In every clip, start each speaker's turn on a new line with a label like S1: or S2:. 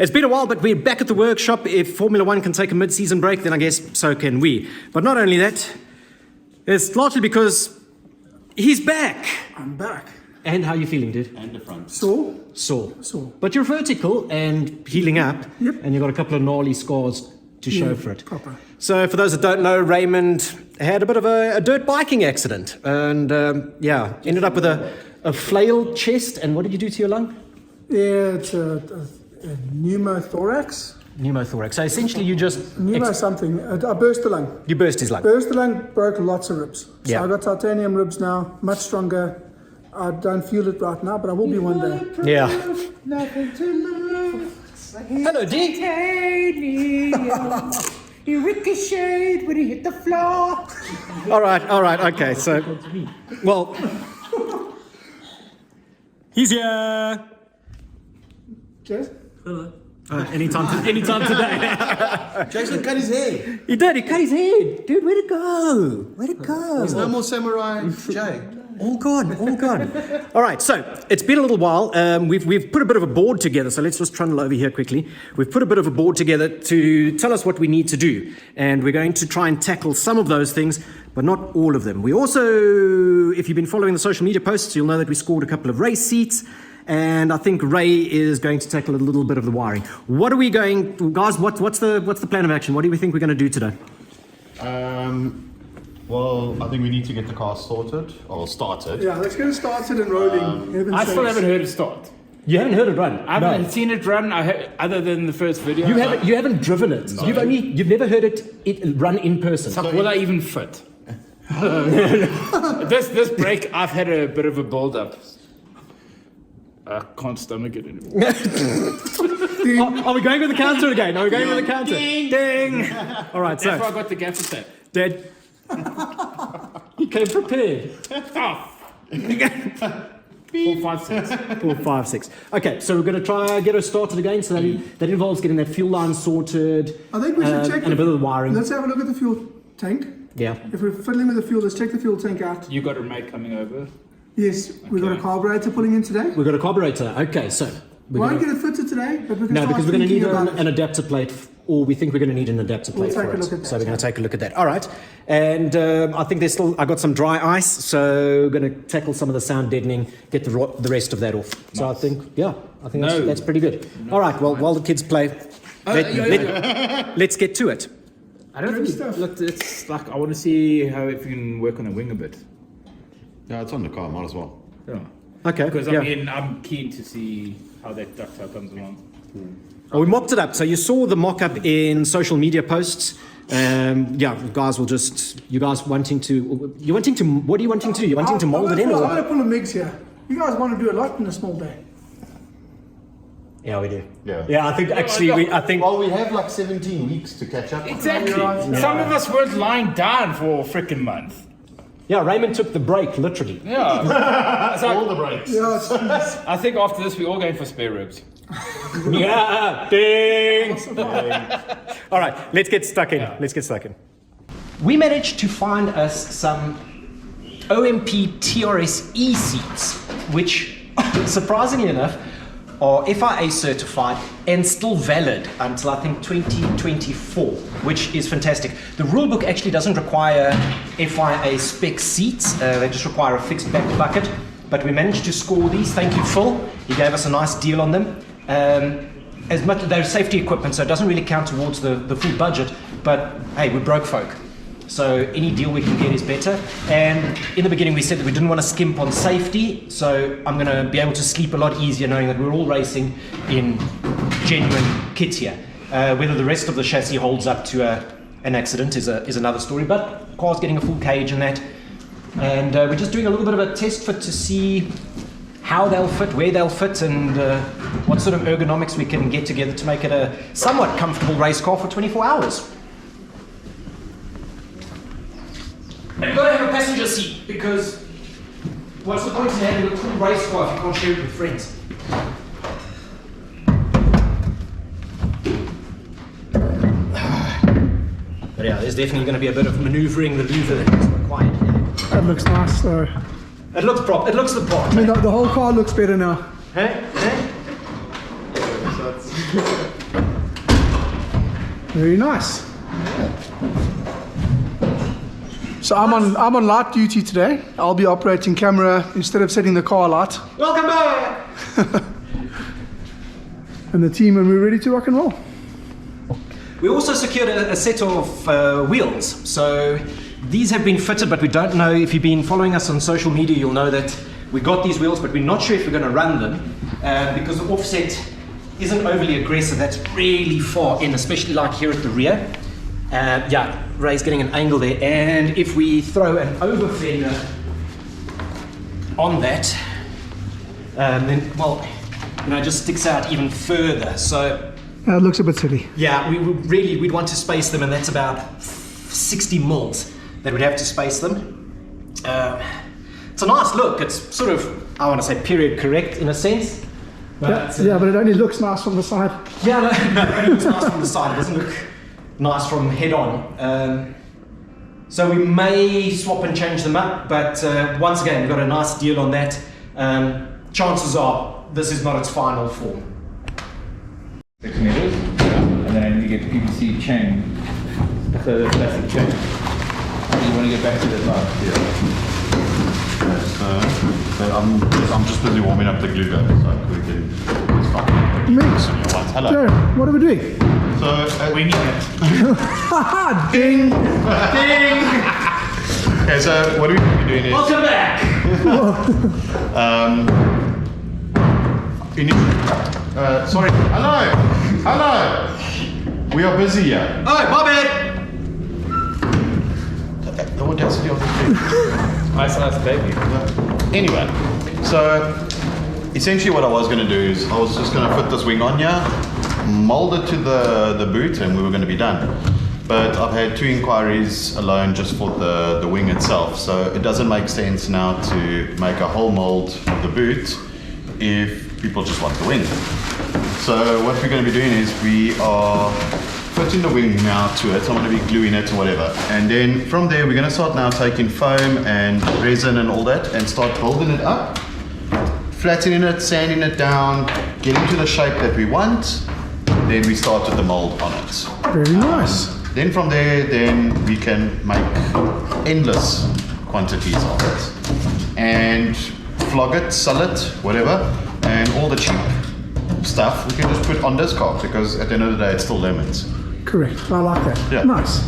S1: It's been a while, but we're back at the workshop. If Formula One can take a mid-season break, then I guess so can we. But not only that, it's largely because he's back.
S2: I'm back.
S1: And how are you feeling, dude?
S3: And the front.
S2: Sore?
S1: Sore.
S2: Sore.
S1: But you're vertical and healing up.
S2: Yep.
S1: And you've got a couple of gnarly scars to show for it.
S2: Proper.
S1: So for those that don't know, Raymond had a bit of a dirt biking accident. And ended up with a flailed chest. And what did you do to your lung?
S2: Yeah, it's a pneumothorax.
S1: Pneumothorax. So essentially you just...
S2: something. I burst the lung.
S1: You burst his lung.
S2: Burst the lung, broke lots of ribs. So
S1: Yeah.
S2: I got titanium ribs now, much stronger. I don't feel it right now, but I will be one day.
S1: Yeah.
S4: Nothing to lose.
S1: Hello, D.
S4: You ricocheted when you hit the floor.
S1: All right, okay, so... Well... He's here!
S2: Cheers.
S5: Hello.
S1: Anytime today.
S3: Jason cut his hair.
S1: He did, he cut his head. Dude, where'd it go? Where'd it go?
S3: There's no more Samurai Jay.
S1: All gone. All right, so it's been a little while. We've put a bit of a board together, so let's just trundle over here quickly. We've put a bit of a board together to tell us what we need to do, and we're going to try and tackle some of those things, but not all of them. We also, if you've been following the social media posts, you'll know that we scored a couple of race seats, and I think Ray is going to tackle a little bit of the wiring. What are we going, guys? What's the plan of action? What do we think we're going to do today?
S3: Well, I think we need to get the car sorted or started.
S2: Yeah, let's get it started and rolling.
S5: I still haven't heard it start.
S1: You haven't heard it run.
S5: I haven't seen it run. Other than the first video.
S1: You haven't driven it.
S3: No.
S1: You've never heard it run in person.
S5: So will I even fit? This break, I've had a bit of a build up. I can't stomach it anymore.
S1: Are we going with the counter again? Ding! All right,
S5: That's why I
S1: so
S5: got the gaffer tape.
S1: Dad, you came prepared.
S5: 4, 5, 6.
S1: 4, 5, 6. Okay, so we're going to try get her started again. So that involves getting that fuel line sorted.
S2: I think we should check
S1: and a bit of the wiring.
S2: Let's have a look at the fuel tank.
S1: Yeah.
S2: If we're fiddling with the fuel, let's check the fuel tank out.
S5: You got a mate coming over.
S2: Yes, we've got a carburetor pulling in today.
S1: We've got a carburetor. Okay, so
S2: We won't get it fitted today, but we can
S1: no,
S2: start
S1: because we're going to need
S2: thinking about
S1: an
S2: it.
S1: adapter plate, or we think we're going to need an adapter plate
S2: We'll take
S1: for
S2: a
S1: it.
S2: look at that.
S1: So we're going to take a look at that. All right, and I think I got some dry ice, so we're going to tackle some of the sound deadening, get the rest of that off. So I think, that's pretty good. All right, well, while the kids play, let's get to it.
S5: I don't think look, it's like I want to see how if you can work on the wing a bit.
S3: Yeah, it's on the car, might as well.
S5: Yeah.
S1: Okay.
S5: Because
S1: yeah.
S5: I'm keen to see how that ductile comes along.
S1: Well, we mocked it up. So you saw the mock-up in social media posts. Guys will just... What are you wanting to do? You're wanting to mold it in?
S2: I'm
S1: Or?
S2: going to pull a MIGs here. You guys want to do a lot in a small day.
S1: Yeah, we do.
S3: Yeah.
S1: Yeah, I think actually we
S3: have like 17 weeks to catch up.
S5: Exactly. Some of us weren't lying down for a freaking month.
S1: Yeah, Raymond took the break, literally.
S5: Yeah. It's like,
S3: All the breaks.
S2: Yeah,
S5: I think after this we're all going for spare ribs.
S1: Yeah, ding! All right, let's get stuck in. We managed to find us some OMP TRS-E seats, which, surprisingly enough, are FIA certified and still valid until I think 2024, which is fantastic. The rulebook actually doesn't require FIA spec seats, they just require a fixed back bucket, but we managed to score these. Thank you, Phil. He gave us a nice deal on them. As much they're safety equipment, so it doesn't really count towards the full budget, but hey, we're broke folk. So any deal we can get is better. And in the beginning we said that we didn't want to skimp on safety, so I'm going to be able to sleep a lot easier knowing that we're all racing in genuine kits here. Whether the rest of the chassis holds up to an accident is another story, but the car's getting a full cage and that. And we're just doing a little bit of a test fit to see how they'll fit, where they'll fit, and what sort of ergonomics we can get together to make it a somewhat comfortable race car for 24 hours. And you've got to have a passenger seat, because what's the point in having a cool race car if you can't share it with friends? But yeah, there's definitely going to be a bit of manoeuvring the louver that is required.
S2: that looks nice though.
S1: It looks the part.
S2: I mean, the whole car looks better now.
S1: Hey?
S2: Very nice. So I'm on light duty today. I'll be operating camera instead of setting the car light.
S1: Welcome back!
S2: And the team, and we're ready to rock and roll.
S1: We also secured a set of wheels. So these have been fitted, but we don't know. If you've been following us on social media, you'll know that we got these wheels, but we're not sure if we're going to run them because the offset isn't overly aggressive. That's really far in, especially like here at the rear. Yeah, Ray's getting an angle there, and if we throw an over fender on that, then, well, you know, it just sticks out even further. So
S2: It looks a bit silly.
S1: yeah, we'd want to space them, and that's about 60 mils that we'd have to space them. It's a nice look. It's sort of, I want to say, period correct in a sense. But,
S2: Yeah, but it only looks nice from the side.
S1: yeah, no, it only looks nice from the side. It doesn't look nice from head on. So we may swap and change them up, but once again, we've got a nice deal on that. Chances are this is not its final form.
S5: 6 meters, and then you get PVC chain. So the plastic chain. And you want to get back to the top.
S3: So I'm just busy warming up the glue gun, so we can start.
S2: Mix.
S3: Hello.
S2: Joe, what are we doing?
S3: So winging it.
S2: Haha, ding!
S3: Okay, so what are we going to be doing is
S1: Welcome back!
S3: sorry. Hello. We are busy here.
S1: Oh, my bad!
S3: The audacity of this thing.
S5: Ice baby.
S3: Anyway, so essentially what I was going to do is I was just going to put this wing on here, mold it to the boot, and we were going to be done. But I've had 2 inquiries alone just for the wing itself, so it doesn't make sense now to make a whole mold of the boot if people just want the wing. So what we're going to be doing is we are putting the wing now to it. I'm going to be gluing it and whatever, and then from there we're going to start now taking foam and resin and all that and start building it up, flattening it, sanding it down, getting to the shape that we want. Then we start with the mold on it.
S2: Very nice.
S3: Then from there, then we can make endless quantities of it and flog it, sell it, whatever, and all the cheap stuff we can just put on this car, because at the end of the day it's still lemons.
S2: Correct. I like that.
S3: Yeah.
S2: Nice.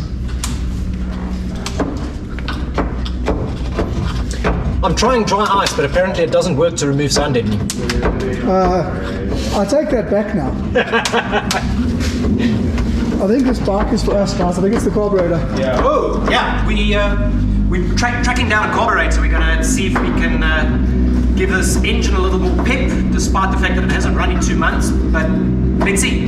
S1: I'm trying dry ice, but apparently it doesn't work to remove sand deadening.
S2: I take that back now. I think this bike is for us, guys. I think it's the carburetor.
S5: Yeah.
S1: Oh, yeah, we're tracking down a carburetor. We're going to see if we can give this engine a little more pep, despite the fact that it hasn't run in 2 months, but let's see.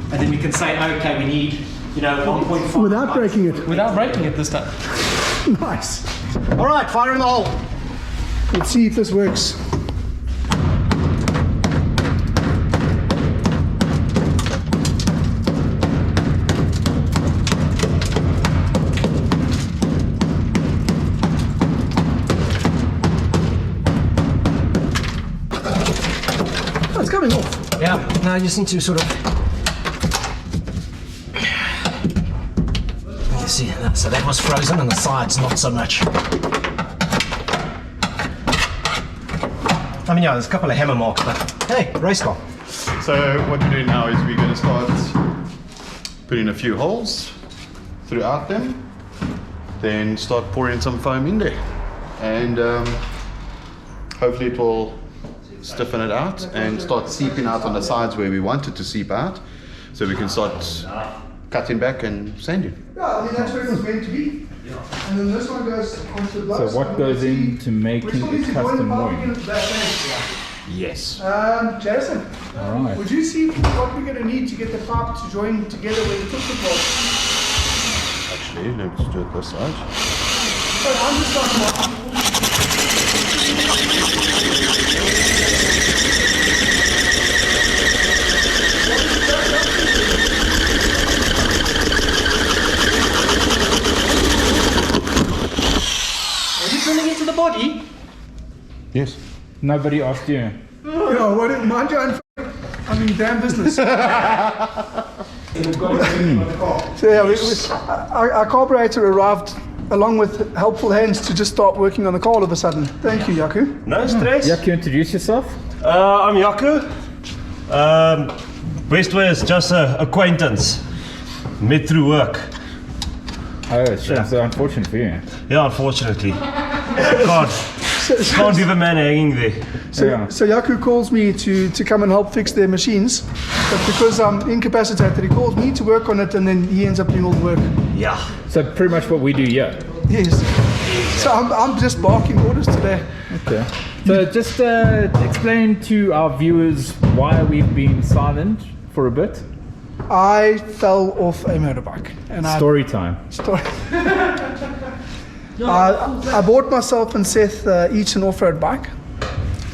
S1: And then we can say, okay, we need, 1.5.
S2: Without breaking it.
S1: Without breaking it this time.
S2: Nice.
S1: All right, fire in the hole.
S2: Let's see if this works. Oh, it's coming off.
S1: Yeah, now you just need to sort of... You see, so that was frozen and the sides not so much. I mean, yeah, there's a couple of hammer marks, but hey, race car.
S3: So what we're doing now is we're going to start putting a few holes throughout them, then start pouring some foam in there, and hopefully it will stiffen it out and start seeping out on the sides where we want it to seep out, so we can start cutting back and sanding.
S2: Yeah, I mean, that's where it was meant to be. And then this one goes onto the blouse.
S5: So what goes into making a custom wing?
S3: Yes.
S2: Jason,
S5: Alright.
S2: would you see what we're going to need to get the pipe to join together with the foot bolt?
S3: Actually, let's do it this side.
S2: So I'm just starting
S1: Are you drilling into the body?
S3: Yes.
S5: Nobody asked you.
S2: You know, what, mind your own I'm in damn business. So yeah, our carburetor arrived along with helpful hands to just start working on the car all of a sudden. Thank you, Yaku.
S6: No stress.
S5: Yaku, introduce yourself.
S6: I'm Yaku. Westway is just an acquaintance. Met through work.
S5: Oh, sure. So unfortunate for you.
S6: Yeah, unfortunately. God, can't leave a man hanging there.
S2: So Yaku calls me to come and help fix their machines, but because I'm incapacitated, he calls me to work on it, and then he ends up doing all the work.
S6: Yeah.
S5: So pretty much what we do here.
S2: Yes. So I'm just barking orders today.
S5: Okay. So just explain to our viewers why we've been silent for a bit.
S2: I fell off a motorbike. And
S5: Story time.
S2: I bought myself and Seth each an off-road bike.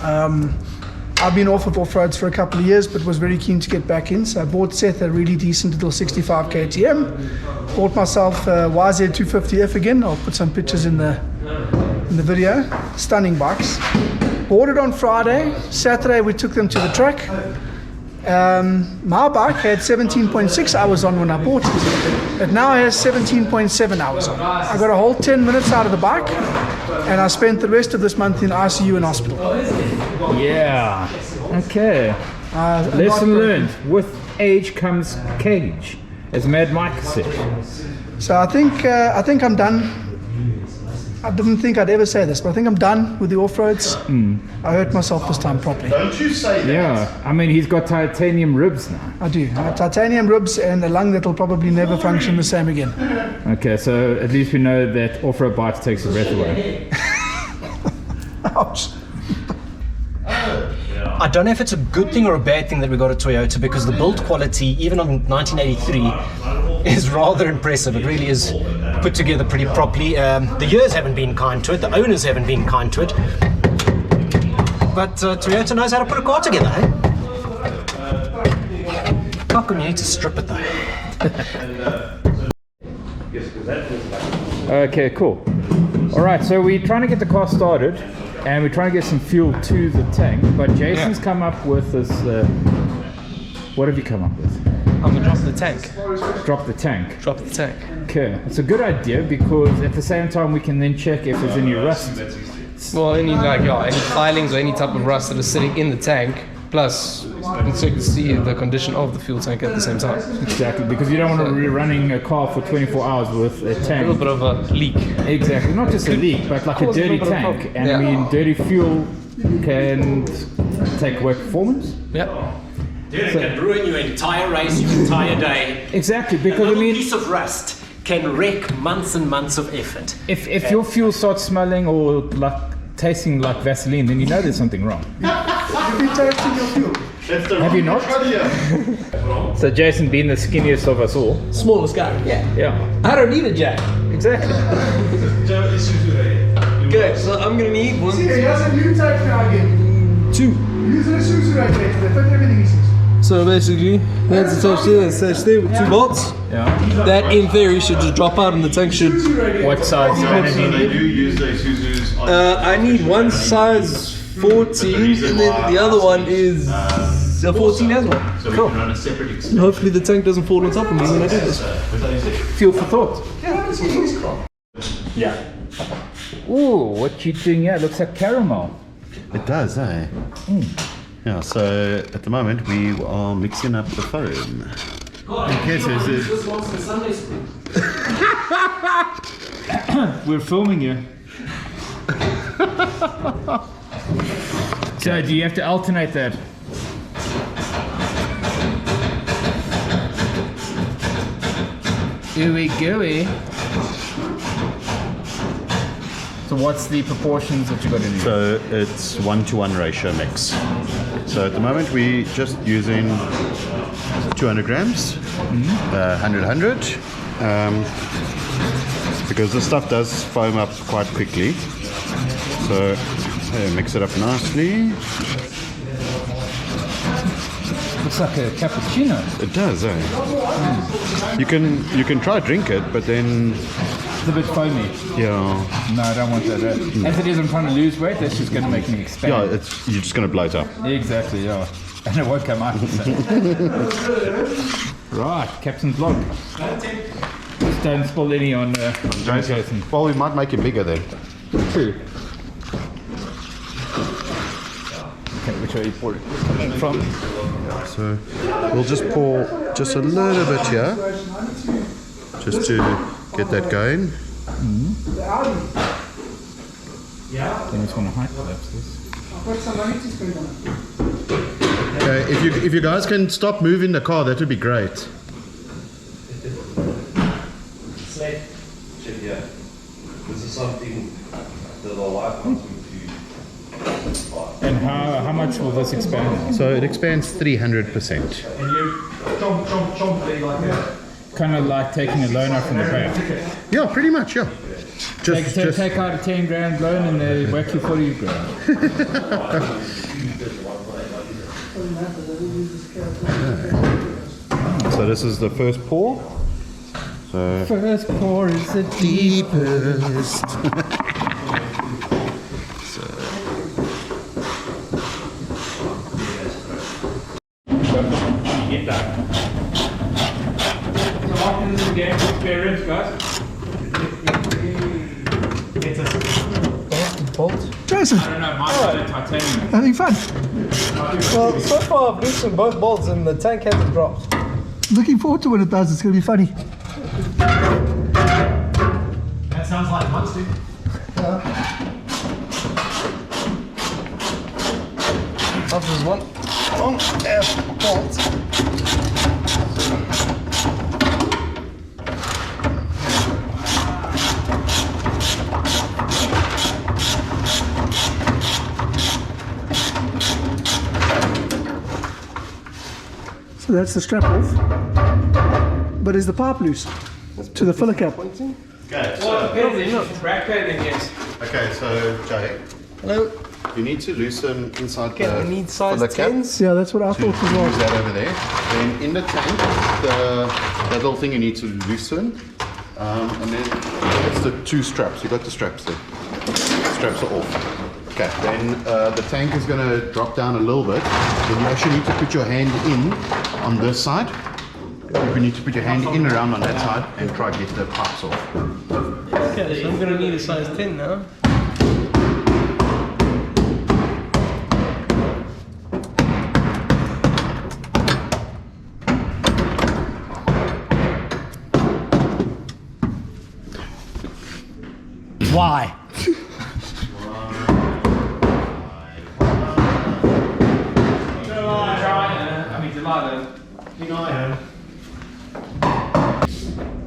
S2: I've been off of off-roads for a couple of years, but was very keen to get back in. So I bought Seth a really decent little 65 KTM. Bought myself a YZ250F again. I'll put some pictures in the video. Stunning bikes. Bought it on Friday. Saturday we took them to the track. My bike had 17.6 hours on when I bought it. It now has 17.7 hours on. I got a whole 10 minutes out of the bike, and I spent the rest of this month in ICU and hospital.
S5: Yeah. Okay. Lesson learned. With age comes cage, as Mad Mike said.
S2: So I think I'm done. I didn't think I'd ever say this, but I think I'm done with the off-roads. I hurt myself this time properly.
S3: Don't you say that.
S5: Yeah. I mean, he's got titanium ribs now.
S2: I do. I have titanium ribs and a lung that'll probably never function the same again.
S5: Okay, so at least we know that off-road bikes takes the breath away.
S2: Ouch.
S1: I don't know if it's a good thing or a bad thing that we got a Toyota, because the build quality, even on 1983, is rather impressive. It really is put together pretty properly. The years haven't been kind to it, the owners haven't been kind to it. But Toyota knows how to put a car together, eh? How come you need to strip it though?
S5: Okay, cool. All right, so we're trying to get the car started, and we're trying to get some fuel to the tank, but Jason's come up with this, what have you come up with?
S7: I'm gonna drop the tank.
S5: Drop the tank.
S7: Drop the tank.
S5: Okay, it's a good idea, because at the same time we can then check if there's any rust.
S7: Well, any filings or any type of rust that is sitting in the tank. Plus, you can see the condition of the fuel tank at the same time.
S5: Exactly, because you don't want to be running a car for 24 hours with a tank.
S7: A little bit of a leak.
S5: Exactly, not just a leak, but like a dirty tank. And I mean, dirty fuel can take away performance.
S7: Yeah.
S1: Dude, it can ruin your entire race, your entire day.
S5: Exactly, because
S1: a
S5: I mean,
S1: piece of rust can wreck months and months of effort.
S5: if your fuel starts smelling or like tasting like Vaseline, then you know there's something wrong.
S2: You've been tasting your fuel.
S5: Have you not? So Jason, being the skinniest of us all.
S7: Smallest guy. Yeah.
S5: Yeah.
S7: I don't need a jack.
S5: Exactly.
S7: Okay, so I'm gonna need one.
S2: See, he has a new tank now again.
S7: 2.
S2: Using a Suzu radiator, they fit everything he says.
S7: So basically, that's attached there, that's attached there with 2 bolts.
S5: Yeah.
S7: That in theory should just drop out and the tank should.
S5: What size fan do
S3: So
S5: you
S3: they
S5: need?
S3: do use those Suzus on
S7: I need one size 14 and then the other one is a 14 as well.
S3: so we can run a separate
S7: And hopefully the tank doesn't fall on top of me when I do this.
S5: Fuel for thought.
S3: Yeah.
S5: Ooh, what you doing here? Looks like caramel.
S3: It does, eh? Yeah, so at the moment we are mixing up the foam. Okay, so
S5: We're filming you. So do you have to alternate that? Ooey gooey. So what's the proportions that you got in here?
S3: So it's 1-to-1 ratio mix. So at the moment we're just using 200 grams, 100, because this stuff does foam up quite quickly. So mix it up nicely.
S5: Looks like a cappuccino.
S3: It does, eh? You can try drink it, but then
S5: It's a bit foamy.
S3: Yeah.
S5: No, I don't want that. As it is, I'm trying to lose weight. That's just going to make me expand.
S3: Yeah, you're just going to blow it up.
S5: Exactly, yeah. And it won't come out the same. Right, Captain's log. Just don't spill any on Jason.
S3: Well, we might make it bigger then.
S5: True. Okay, which way you pour it coming from?
S3: So we'll just pour just a little bit here, just to get that going.
S5: Then it's going to height collapse this.
S3: Okay, if you guys can stop moving the car, that would be great.
S8: Yeah, this is something that our wife wants me to.
S5: And how much will this expand?
S3: So it expands 300%.
S1: And you chomp like a...
S5: Kind of like taking a loan out from the bank.
S3: Yeah, pretty much, yeah.
S5: Take out a 10 grand loan and they whack you 40 grand.
S3: So this is the first pour. So
S5: First pour is the
S3: deepest.
S5: Get that. So welcome to the game experience, guys.
S2: Jason,
S5: I don't know, mine's like titanium.
S2: having fun?
S7: Well, so far I've loosened both bolts and the tank hasn't dropped.
S2: Looking forward to when it does. It's going to be funny.
S1: That sounds like fun, Steve.
S7: That was one long F bolt.
S2: So that's the strap off. But is the pipe loose to the filler cap?
S3: Okay, okay, so Jay.
S7: Hello.
S3: You need to loosen inside
S7: Okay,
S3: the
S7: we need size
S3: filler cap.
S7: 10s.
S2: Yeah, that's what I thought as
S3: Use
S2: well.
S3: that over there. Then in the tank, that little thing you need to loosen. And then it's the two straps. You got the straps there. Straps are off. Okay, then the tank is going to drop down a little bit. Then you actually need to put your hand in on this side. You need to put your hand in around on that side and try to get the pipes off.
S7: Okay, so I'm gonna need a size 10 now.
S1: Why?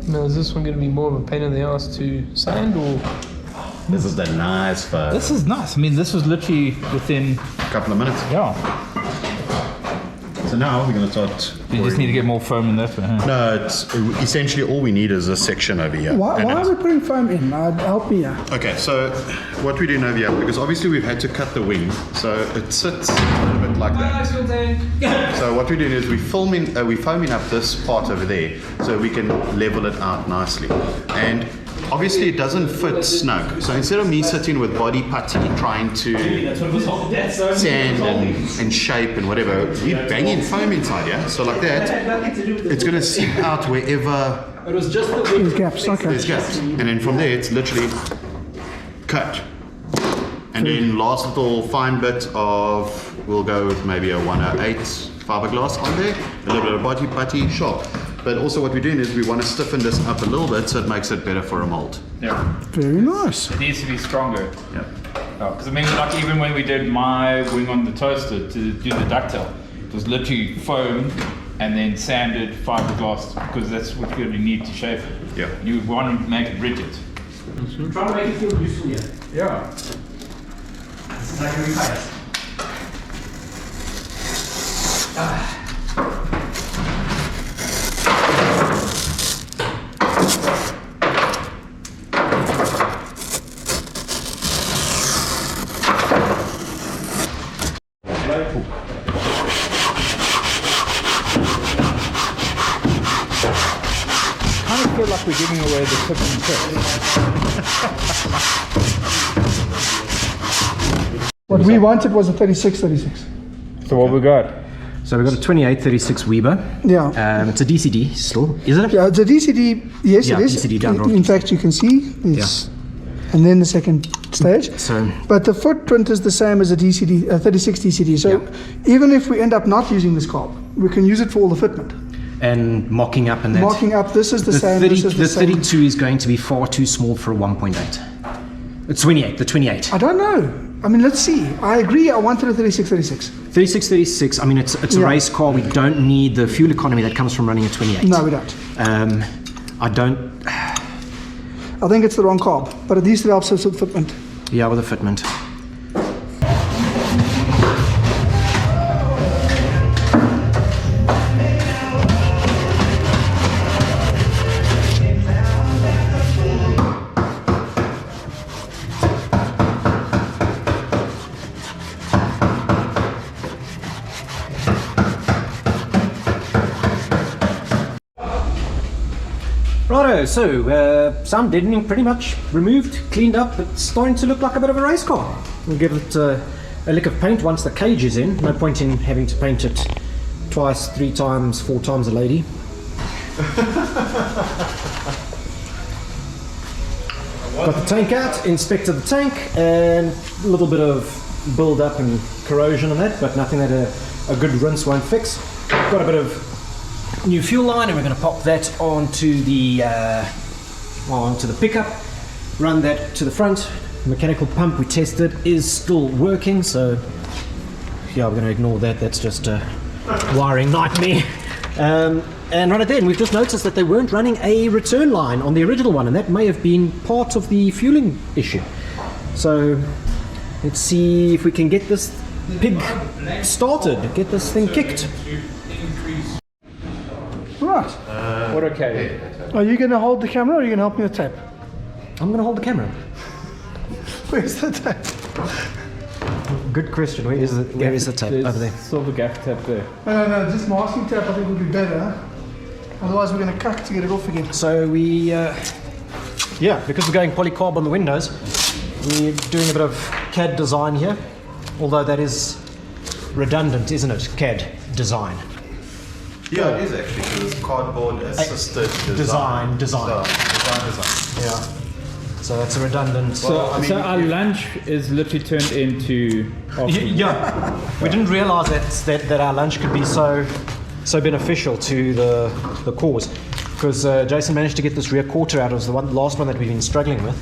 S7: Now, is this one going to be more of a pain in the ass to sand or?
S3: This is the nice first.
S5: This is nice. I mean, this was literally within,
S3: A couple of minutes.
S5: yeah.
S3: So now we're going to start.
S5: You just need to get more foam in that one, huh?
S3: No, it's essentially all we need is a section over here.
S2: Why
S3: And
S2: are
S3: it's-
S2: we putting foam in? Help me here.
S3: Okay, so what we're doing over here, because obviously we've had to cut the wing, so it sits a little bit like that. So what we're doing is we're foaming up this part over there, so we can level it out nicely. And obviously it doesn't fit snug, so instead of me sitting with body putty trying to sand and shape and whatever, we're banging foam inside here, so like that, it's going to seep out wherever
S2: There's gaps. Okay.
S3: there's gaps. And then from there, it's literally cut. And then last little fine bit of, we'll go with maybe a 108 fiberglass on there, a little bit of body putty, sharp. But also what we're doing is we want to stiffen this up a little bit so it makes it better for a mold.
S5: Yeah.
S2: Very nice.
S5: It needs to be stronger.
S3: Yeah.
S5: Because I mean, like even when we did my wing on the toaster to do the ducktail, it was literally foam and then sanded fiberglass because that's what you really need to shape it.
S3: Yeah.
S5: You want to make it rigid.
S1: I'm trying to make it feel useful here.
S5: Yeah.
S1: This is like a hiatus.
S5: Kind of feel like we're giving away the tips and tricks.
S2: What we wanted was a 3636.
S5: So what we got?
S1: So we've got a 2836 Weber.
S2: Yeah.
S1: It's a DCD still, isn't it?
S2: Yeah, it's a DCD. Yes,
S1: Yeah,
S2: it is.
S1: DCD down
S2: In fact, you can see it's, and then the second stage.
S1: So,
S2: But the footprint is the same as a DCD, a 36 DCD. So even if we end up not using this carb, we can use it for all the fitment.
S1: and mocking up and that.
S2: Marking up, this is the same.
S1: 30,
S2: This is
S1: the
S2: same.
S1: 32 is going to be far too small for a 1.8. It's 28, the 28.
S2: I don't know. I mean, let's see. I agree. I wanted a 3636.
S1: 36, I mean, it's a
S2: Yeah.
S1: race car. We don't need the fuel economy that comes from running a 28.
S2: No, we don't.
S1: I don't,
S2: I think it's the wrong carb, but at least it helps us with fitment.
S1: yeah, with the fitment. Righto, so sound deadening pretty much removed, cleaned up. It's starting to look like a bit of a race car. We'll give it a lick of paint once the cage is in. No point in having to paint it twice, 3 times, 4 times a lady. Got the tank out, inspected the tank, and a little bit of build up and corrosion and that, but nothing that a good rinse won't fix. Got a bit of new fuel line, and we're going to pop that onto the pickup, run that to the front. Mechanical pump we tested is still working, so yeah, we're going to ignore that. That's just a wiring nightmare. And run it there, and we've just noticed that they weren't running a return line on the original one, and that may have been part of the fueling issue. So let's see if we can get this pig started, get this thing kicked.
S2: Right.
S5: What okay?
S2: Are you going to hold the camera or are you going to help me with tape?
S1: I'm going to hold the camera.
S2: Where's the tape?
S1: Good question. Where is the tape?
S5: There's
S1: Over there.
S5: silver gaff tape there.
S2: No, just masking tape I think would be better. Otherwise we're going to cuck to get it off again.
S1: So we, because we're going polycarb on the windows, we're doing a bit of CAD design here. Although that is redundant, isn't it? CAD design.
S3: Yeah, it is actually, because it's cardboard assisted design.
S1: Design. Yeah. So that's a redundant.
S5: So our lunch is literally turned into.
S1: Yeah. We didn't realise that our lunch could be so beneficial to the cause, because Jason managed to get this rear quarter out. It was the last one that we've been struggling with.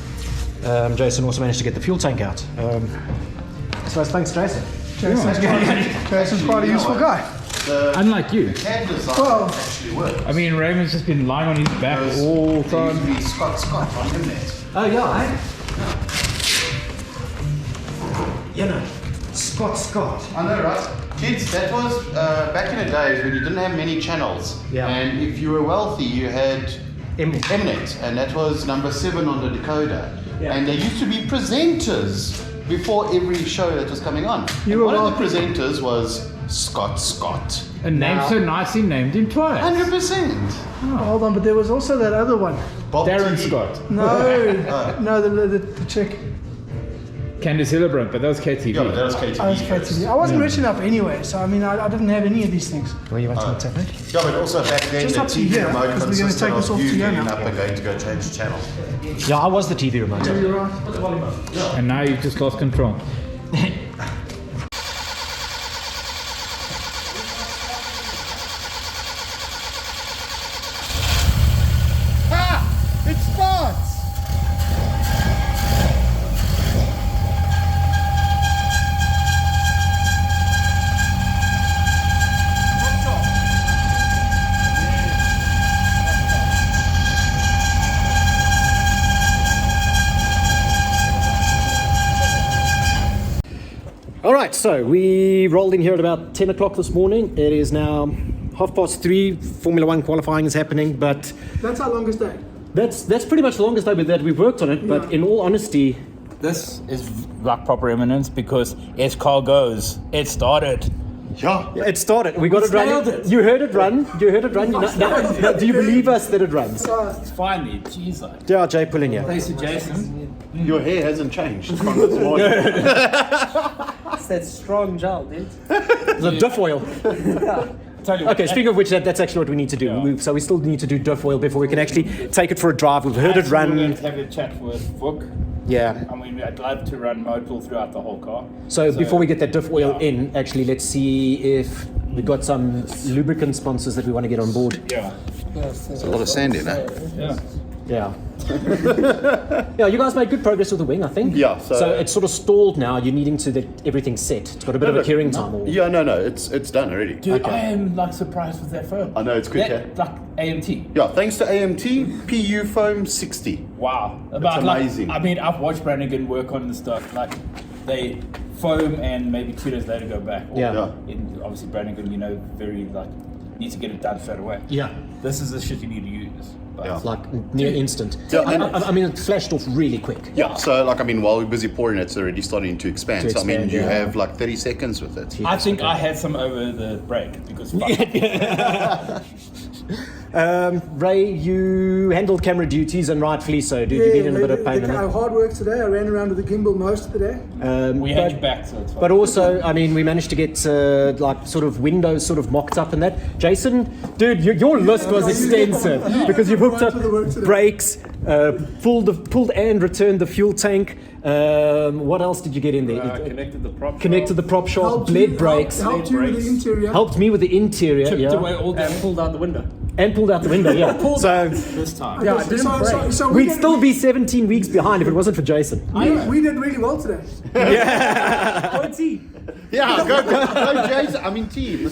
S1: Jason also managed to get the fuel tank out. So thanks, Jason.
S2: Jason's quite a useful guy.
S5: Unlike you.
S3: CAD design
S2: Well,
S3: actually works.
S5: I mean, Raymond's just been lying on his back all the
S3: There used to
S5: time.
S3: be Scott on Mnet.
S1: Oh yeah, You know, Scott.
S3: I know, right? Kids, that was back in the days when you didn't have many channels.
S1: Yeah.
S3: And if you were wealthy, you had
S1: Mnet.
S3: Mnet, and that was number 7 on the decoder.
S1: Yeah.
S3: And there used to be presenters before every show that was coming on.
S2: You
S3: And
S2: were
S3: one of
S2: wealthy.
S3: the presenters was Scott.
S5: A name so nice, he named him twice.
S3: 100%.
S2: hold on, but there was also that other one.
S3: Bob
S5: Darren
S3: T.
S5: Scott.
S2: No, the chick.
S5: Candice Hillebrand, but that was KTV.
S3: Yeah, but that was KTV.
S2: I was KTV. I wasn't rich enough anyway, so I mean, I didn't have any of these things.
S1: Where you want to tap it?
S3: Yeah, but also back then
S2: Just
S3: the
S2: up to
S3: TV
S2: here,
S3: remote
S2: because we're gonna
S3: consisted
S2: take this
S3: of
S2: off
S3: you
S2: to here
S3: getting
S2: now.
S3: up and going to go change the channel.
S1: Yeah, I was the TV remote.
S2: You're right.
S5: And now you've just lost control.
S4: It starts!
S1: All right, so we rolled in here at about 10 o'clock this morning. It is now 3:30. Formula One qualifying is happening, but
S2: That's our longest day.
S1: that's pretty much the longest day that we've worked on it. But in all honesty,
S5: This is like proper eminence because as car goes, it started.
S3: Yeah.
S1: It started. We got it
S4: nailed
S1: running.
S4: it.
S1: You heard it run. You heard it run. Now, do you believe us that it runs?
S5: Finally, jeez.
S1: Yeah, Jay, pull in here.
S5: Thanks to Jason.
S3: Your hair hasn't changed from this morning.
S4: It's that strong gel, dude.
S1: The diff oil.
S5: Tell you what,
S1: Okay, speaking of which, that's actually what we need to do. So we still need to do diff oil before we can actually take it for a drive. We've heard it
S5: We're going
S1: run.
S5: to have a chat with Vuk.
S1: Yeah.
S5: I mean, I'd love to run mode pool throughout the whole car.
S1: So before we get that diff oil in, actually, let's see if we've got some lubricant sponsors that we want to get on board.
S5: Yeah.
S3: There's a lot of sand in it.
S5: Yeah.
S1: Yeah. Yeah, you guys made good progress with the wing, I think.
S3: Yeah,
S1: So,
S3: so-
S1: it's sort of stalled now. You're needing to get everything set. It's got a bit of a curing time. Or...
S3: Yeah, no, it's done already.
S5: Dude, I am like surprised with that foam.
S3: I know, it's quick,
S5: That, like AMT.
S3: Yeah, thanks to AMT, PU foam 60.
S5: Wow.
S3: amazing.
S5: I mean, I've watched Brannigan work on the stuff. Like, they foam and maybe 2 days later go back. Or
S1: Yeah.
S5: Obviously, Brannigan, very, like, needs to get it done straight away.
S1: Yeah.
S5: This is the shit you need to use. But
S3: Yeah.
S1: Like near instant.
S3: Yeah,
S1: I mean, it flashed off really quick.
S3: Yeah, so like, I mean, while we're busy pouring it, it's already starting to expand.
S1: To
S3: So, I mean,
S1: expand,
S3: you
S1: yeah.
S3: have like 30 seconds with it.
S5: I think I had some over the break because fuck.
S1: Ray, you handled camera duties and rightfully so, dude. You've been in a bit of pain in it.
S2: Hard work today. I ran around with the gimbal most of the day.
S5: we had you back, so it's fine.
S1: But also, I mean, we managed to get like sort of windows sort of mocked up and that. Jason, dude, your list was extensive because you've hooked up brakes, pulled and returned the fuel tank. What else did you get in there?
S5: Connected the prop.
S1: Connected the prop shaft, bled brakes,
S2: Helped you with the interior.
S1: helped me with the interior,
S5: Chipped
S1: yeah,
S5: away all that.
S4: Pulled out the window.
S1: and pulled out the window, yeah. So
S5: This time.
S2: Yeah, so
S1: we'd still be 17 weeks behind if it wasn't for Jason.
S2: we did really well today.
S3: Yeah, go Jason. I mean, team.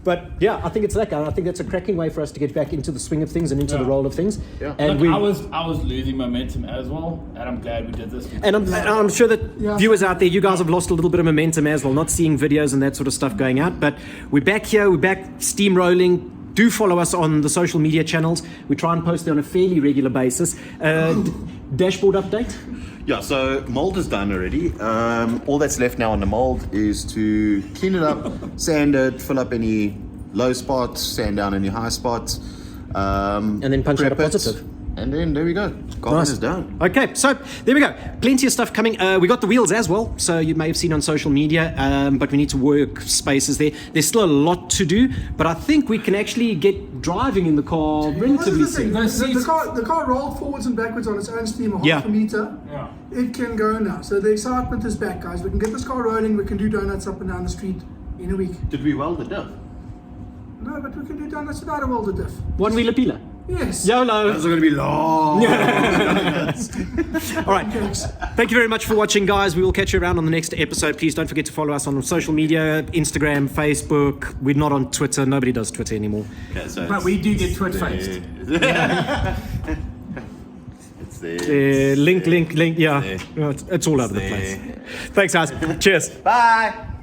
S1: But yeah, I think it's that guy. I think that's a cracking way for us to get back into the swing of things and into the roll of things.
S3: Yeah.
S1: And
S5: Look, I was losing momentum as well, and I'm glad we did this.
S1: And I'm sure that viewers out there, you guys have lost a little bit of momentum as well, not seeing videos and that sort of stuff going out. But we're back here, we're back steamrolling. Do follow us on the social media channels. We try and post there on a fairly regular basis. Dashboard update?
S3: Yeah, so mold is done already. All that's left now on the mold is to clean it up, sand it, fill up any low spots, sand down any high spots.
S1: And then punch out a
S3: prep it,
S1: positive.
S3: And then there we go. Carbon is done.
S1: Okay, so there we go. Plenty of stuff coming. We got the wheels as well, so you may have seen on social media, but we need to work spaces there. There's still a lot to do, but I think we can actually get driving in the car relatively soon.
S2: The car rolled forwards and backwards on its own steam, a half a meter.
S5: Yeah.
S2: It can go now. So the excitement is back, guys. We can get this car rolling. We can do donuts up and down the street in a week.
S3: Did we weld the diff?
S2: No, but we can do donuts without a welded diff.
S1: One wheeler peeler.
S2: Yes.
S1: YOLO.
S3: Those are going to be long.
S1: All right. Thank you very much for watching, guys. We will catch you around on the next episode. Please don't forget to follow us on social media, Instagram, Facebook. We're not on Twitter. Nobody does Twitter anymore.
S3: Okay, so
S5: But we do get twit-faced.
S3: it's there.
S1: Link. Yeah. It's all over the place. Thanks, guys. Cheers.
S3: Bye.